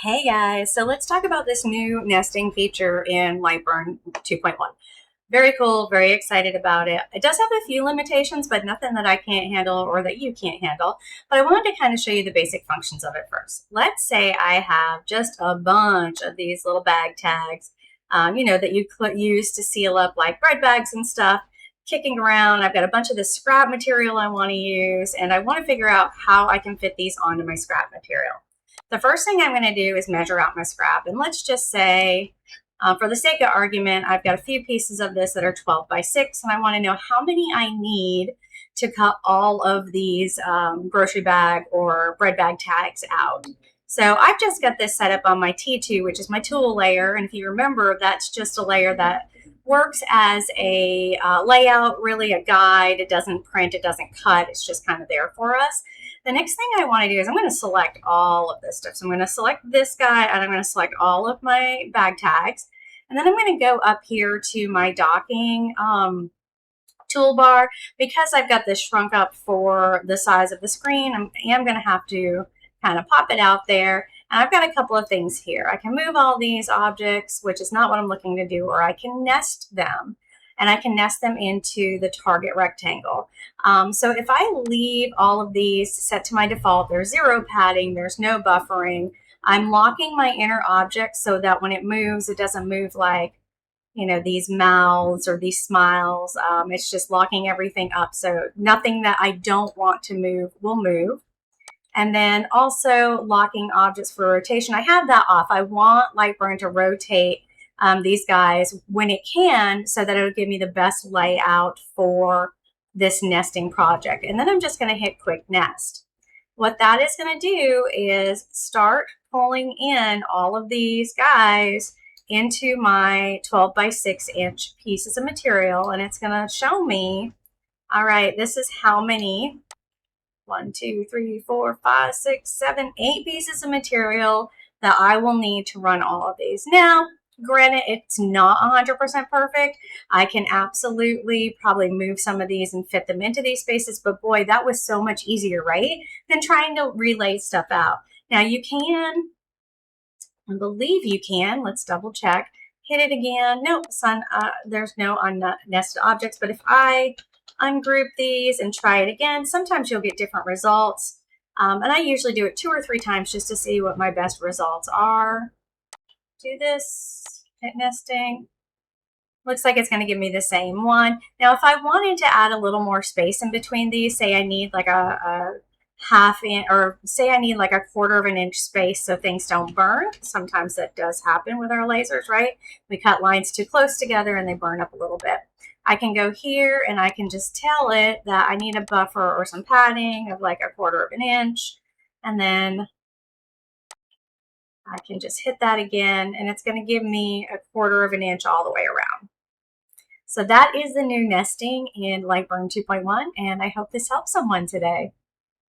Hey guys, so let's talk about this new nesting feature in Lightburn 2.1. Very cool, very excited about it. It does have a few limitations, but nothing that I can't handle or that you can't handle. But I wanted to kind of show you the basic functions of it first. Let's say I have just a bunch of these little bag tags, that you could use to seal up like bread bags and stuff, kicking around. I've got a bunch of this scrap material I want to use, and I want to figure out how I can fit these onto my scrap material. The first thing I'm going to do is measure out my scrap. And let's just say, for the sake of argument, I've got a few pieces of this that are 12 by 6, and I want to know how many I need to cut all of these grocery bag or bread bag tags out. So I've just got this set up on my T2, which is my tool layer. And if you remember, that's just a layer that works as a layout, really a guide. It doesn't print, it doesn't cut. It's just kind of there for us. The next thing I want to do is I'm going to select all of this stuff. So I'm going to select this guy and I'm going to select all of my bag tags. And then I'm going to go up here to my docking toolbar. Because I've got this shrunk up for the size of the screen, I am going to have to kind of pop it out there. And I've got a couple of things here. I can move all these objects, which is not what I'm looking to do, or I can nest them. And I can nest them into the target rectangle. So if I leave all of these set to my default, there's zero padding, there's no buffering. I'm locking my inner object so that when it moves, it doesn't move like, these mouths or these smiles. It's just locking everything up. So nothing that I don't want to move will move. And then also locking objects for rotation. I have that off. I want Lightburn to rotate these guys when it can, so that it'll give me the best layout for this nesting project. And then I'm just going to hit quick nest. What that is going to do is start pulling in all of these guys into my 12 by 6 inch pieces of material, and it's going to show me, all right, this is how many 1, 2, 3, 4, 5, 6, 7, 8 pieces of material that I will need to run all of these. Now, granted, it's not 100% perfect. I can absolutely probably move some of these and fit them into these spaces, but boy, that was so much easier, right? Than trying to relay stuff out. Now you can, I believe you can, let's double check, hit it again. Nope, there's no unnested objects, but if I ungroup these and try it again, sometimes you'll get different results. And I usually do it 2 or 3 times just to see what my best results are. Do this, hit nesting. Looks like it's going to give me the same one. Now, if I wanted to add a little more space in between these, say I need like a half inch, or say I need like a 1/4 of an inch space so things don't burn. Sometimes that does happen with our lasers, right? We cut lines too close together and they burn up a little bit. I can go here and I can just tell it that I need a buffer or some padding of like a 1/4 of an inch. And then I can just hit that again, and it's going to give me a 1/4 of an inch all the way around. So that is the new nesting in Lightburn 2.1, and I hope this helps someone today.